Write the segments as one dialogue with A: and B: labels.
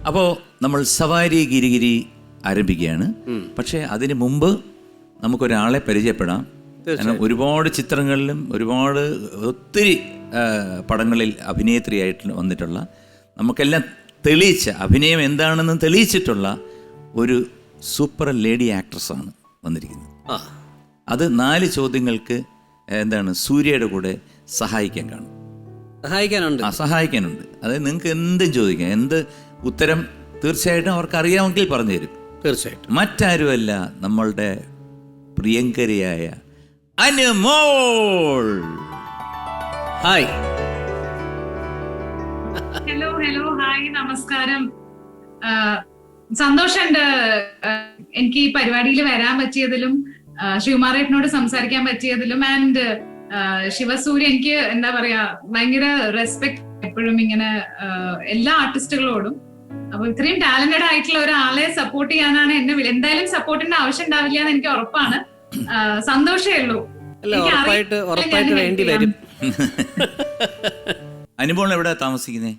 A: അപ്പോൾ നമ്മൾ സവാരി ഗിരിഗിരി ആരംഭിക്കുകയാണ്. പക്ഷേ അതിന് മുമ്പ് നമുക്കൊരാളെ പരിചയപ്പെടാം. കാരണം ഒരുപാട് ചിത്രങ്ങളിലും ഒത്തിരി പടങ്ങളിൽ അഭിനേത്രിയായിട്ട് വന്നിട്ടുള്ള, നമുക്കെല്ലാം തെളിയിച്ച, അഭിനയം എന്താണെന്ന് തെളിയിച്ചിട്ടുള്ള ഒരു സൂപ്പർ ലേഡി ആക്ട്രസ്സാണ് വന്നിരിക്കുന്നത്. അത് 4 ചോദ്യങ്ങൾക്ക് സൂര്യയുടെ കൂടെ സഹായിക്കാനുണ്ട്. അതായത് നിങ്ങൾക്ക് എന്തും ചോദിക്കാം, എന്ത് ഉത്തരം തീർച്ചയായിട്ടും അവർക്ക് അറിയാമെങ്കിൽ പറഞ്ഞു തരും.
B: തീർച്ചയായിട്ടും.
A: മറ്റാരുമല്ല, നമ്മളുടെ പ്രിയങ്കരിയായ അനുമോൾ.
B: ഹായ്.
C: ഹലോ ഹായ്, നമസ്കാരം. സന്തോഷമുണ്ട് എനിക്ക് ഈ പരിപാടിയിൽ വരാൻ പറ്റിയതിലും, ശിവകുമാരേട്ടനോട് സംസാരിക്കാൻ പറ്റിയതിലും. ആൻഡ് ശിവസൂര്യ, എനിക്ക് എന്താ പറയാ, ഭയങ്കര റെസ്പെക്ട് എപ്പോഴും ഇങ്ങനെ എല്ലാ ആർട്ടിസ്റ്റുകളോടും. അപ്പൊ ഇത്രയും ടാലന്റഡ് ആയിട്ടുള്ള ഒരാളെ സപ്പോർട്ട് ചെയ്യാനാണ് എന്നെ എന്തായാലും സപ്പോർട്ടിന്റെ ആവശ്യം ഉണ്ടാവില്ല എന്ന് എനിക്ക് ഉറപ്പാണ്. സന്തോഷമേ ഉള്ളൂ.
A: അനുമോൾ എവിടെ താമസിക്കുന്നേ?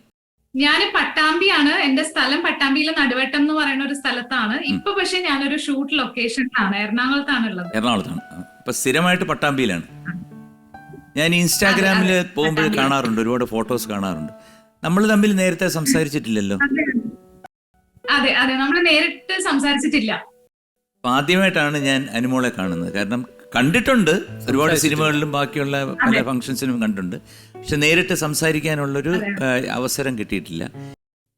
C: ഞാൻ പട്ടാമ്പിയാണ്. എന്റെ സ്ഥലം പട്ടാമ്പിയിലെ നടുവട്ടം എന്ന് പറയുന്ന ഒരു സ്ഥലത്താണ്. ഇപ്പൊ പക്ഷെ ഞാനൊരു ഷൂട്ട് ലൊക്കേഷനിലാണ്, എറണാകുളത്താണുള്ളത്.
A: എറണാകുളത്താണ്. ഇപ്പൊ സ്ഥിരമായിട്ട് പട്ടാമ്പിയിലാണ്. ഞാൻ ഇൻസ്റ്റാഗ്രാമിൽ പോകുമ്പോൾ കാണാറുണ്ട്, ഒരുപാട് ഫോട്ടോസ് കാണാറുണ്ട്. നമ്മൾ തമ്മിൽ നേരത്തെ സംസാരിച്ചിട്ടില്ലല്ലോ?
C: അതെ, നമ്മൾ നേരിട്ട് സംസാരിച്ചിട്ടില്ല.
A: ആദ്യമായിട്ടാണ് ഞാൻ അനുമോളെ കാണുന്നത്. കാരണം കണ്ടിട്ടുണ്ട്, ഒരുപാട് സിനിമകളിലും ബാക്കിയുള്ള പല ഫംഗ്ഷൻസിനും കണ്ടിട്ടുണ്ട്. പക്ഷെ നേരിട്ട് സംസാരിക്കാനുള്ളൊരു അവസരം കിട്ടിയിട്ടില്ല.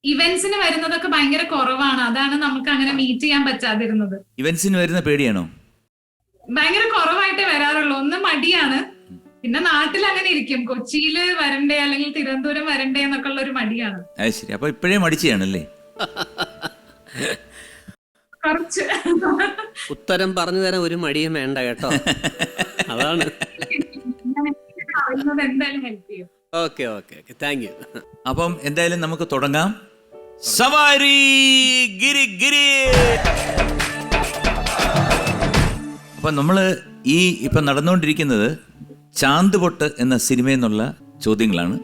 C: ഇവന്റ്സിന് വരുന്നതൊക്കെ ഭയങ്കര കുറവാണ്, അതാണ് നമുക്ക് അങ്ങനെ മീറ്റ് ചെയ്യാൻ പറ്റാതിരുന്നത്.
A: ഇവന്റ്സിന് വരുന്ന പേടിയാണോ?
C: ഭയങ്കര കുറവായിട്ടേ വരാറുള്ളൂ. ഒന്ന് മടിയാണ്, പിന്നെ നാട്ടിൽ അങ്ങനെ ഇരിക്കും. കൊച്ചിയില് വരണ്ടേ അല്ലെങ്കിൽ തിരുവനന്തപുരം വരണ്ടേ എന്നൊക്കെ ഉള്ള ഒരു മടിയാണ്.
A: അത് ശരി. അപ്പൊ ഇപ്പോഴേ മടിച്ചാണല്ലേ?
C: കുറച്ച്.
B: ഉത്തരം പറഞ്ഞു തരാൻ ഒരു മടിയും വേണ്ട കേട്ടോ. അതാണ്.
C: എന്തായാലും ഹെൽപ്പ് ചെയ്യും.
B: Okay, thank you.
A: അപ്പം എന്തായാലും നമുക്ക് തുടങ്ങാം. സവാരി ഗിരിഗിരി. അപ്പം നമ്മൾ ഇപ്പം നടന്നുകൊണ്ടിരിക്കുന്നത് ചാന്ത് പൊട്ട് എന്ന സിനിമയിൽ നിന്നുള്ള ചോദ്യങ്ങളാണ്.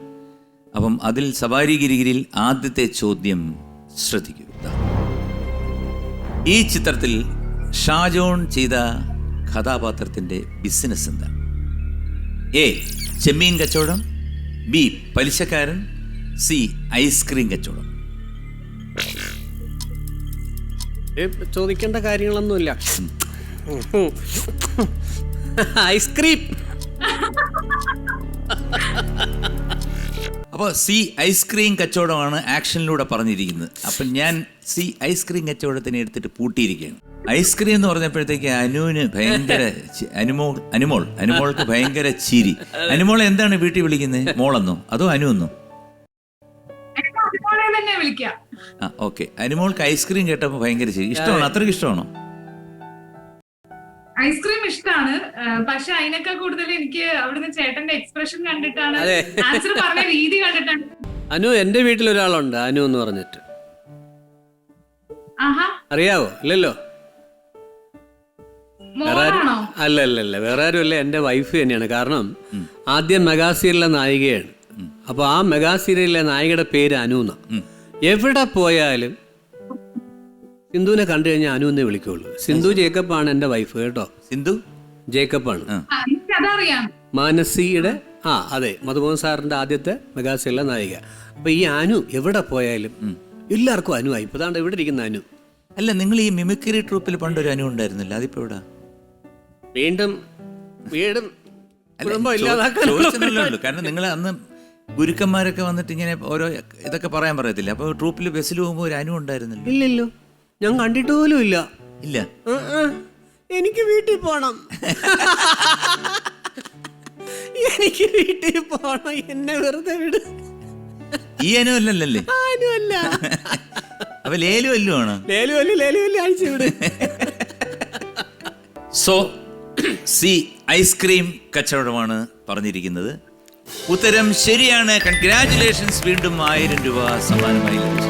A: അപ്പം അതിൽ സവാരി ഗിരിഗിരിയിൽ ആദ്യത്തെ ചോദ്യം ശ്രദ്ധിക്കുക. ഈ ചിത്രത്തിൽ ഷാജോൺ ചെയ്ത കഥാപാത്രത്തിൻ്റെ ബിസിനസ് എന്താണ്? എ, ചെമ്മീൻ കച്ചവടം. ബി, പലിശക്കാരൻ. സി, ഐസ്ക്രീം കച്ചവടം.
B: ചോദിക്കേണ്ട കാര്യങ്ങളൊന്നുമില്ല. ഐസ്ക്രീം.
A: അപ്പോൾ സി, ഐസ്ക്രീം കച്ചവടമാണ് ആക്ഷനിലൂടെ പറഞ്ഞിരിക്കുന്നത്. അപ്പം ഞാൻ സി, ഐസ്ക്രീം കച്ചവടത്തിനെ എടുത്തിട്ട് പൂട്ടിയിരിക്കുകയാണ്. ഐസ്ക്രീം എന്ന് പറഞ്ഞപ്പോഴത്തേക്ക് അനുവിന് ഭയങ്കര അനുമോൾക്ക് ഭയങ്കര ചിരി. അനുമോളെ എന്താണ് വീട്ടിൽ വിളിക്കുന്നത്? മോളെന്നോ അതോ അനുവെന്നോ? ആ, ഓക്കെ. അനുമോൾക്ക് ഐസ്ക്രീം കേട്ടപ്പോൾ ഭയങ്കര ചിരി. ഇഷ്ടമാണോ? അത്രയ്ക്ക് ഇഷ്ടമാണോ?
C: ഐസ്ക്രീം ഇഷ്ടമാണ്. പക്ഷെ അതിനൊക്കെ കൂടുതൽ എനിക്ക് അവിടുന്ന് ചേട്ടന്റെ എക്സ്പ്രഷൻ കണ്ടിട്ടാണ്, ആൻസർ പറഞ്ഞ രീതി കണ്ടിട്ടാണ്.
B: അനു, എന്റെ വീട്ടിൽ ഒരാളുണ്ട്, അനു എന്ന് പറഞ്ഞിട്ട്. അറിയാവോ? ഇല്ലല്ലോ. അല്ല, വേറെ ആരുമല്ല, എന്റെ വൈഫ് തന്നെയാണ്. കാരണം ആദ്യം മെഗാ സീരിയലിലെ നായികയാണ്. അപ്പൊ ആ മെഗാ സീരിയലിലെ നായികയുടെ പേര് അനു എന്നാ. എവിടെ പോയാലും സിന്ധുവിനെ കണ്ടു കഴിഞ്ഞാൽ അനു എന്നേ വിളിക്കുള്ളൂ. സിന്ധു ജേക്കബാണ് എന്റെ വൈഫ് കേട്ടോ.
A: സിന്ധു
B: ജേക്കബാണ് മാനസിയുടെ അതെ, മധുമോഹൻ സാറിന്റെ ആദ്യത്തെ മെഗാ സീരിയലിലെ നായിക. അപ്പൊ ഈ അനു എവിടെ പോയാലും എല്ലാവർക്കും അനു ആയി. ഇപ്പൊ ഇവിടെ ഇരിക്കുന്ന അനു.
A: അല്ല, നിങ്ങൾ ഈ മിമിക്രി ട്രൂപ്പിൽ പണ്ടൊരു അനു ഉണ്ടായിരുന്നില്ല, അതിപ്പോ എവിടെ?
B: വീണ്ടും
A: കാരണം നിങ്ങൾ അന്ന് ഗുരുക്കന്മാരൊക്കെ വന്നിട്ട് ഇങ്ങനെ ഓരോ ഇതൊക്കെ പറയാൻ പറയത്തില്ല. അപ്പൊ ട്രൂപ്പിൽ ബസ്സിൽ പോകുമ്പോ ഒരു അനു ഉണ്ടായിരുന്നില്ല.
B: ഇല്ലല്ലോ, ഞാൻ കണ്ടിട്ട് പോലും ഇല്ല.
A: ഇല്ല,
B: എനിക്ക് വീട്ടിൽ പോണം. എനിക്ക് വീട്ടിൽ പോണം, എന്നെ വെറുതെ വിട്.
A: ഈ അനു അല്ലല്ലേ?
B: അല്ല.
A: അപ്പൊ ലേലു അല്ലു ആണ്.
B: ലേലു അഴിച്ചു വിട്.
A: സോ സി, ഐസ്ക്രീം കച്ചവടമാണ് പറഞ്ഞിരിക്കുന്നത്. ഉത്തരം ശരിയാണ്. കൺഗ്രാറ്റുലേഷൻസ്. വീണ്ടും 1000 രൂപ സമ്മാനമായി ലഭിച്ചു.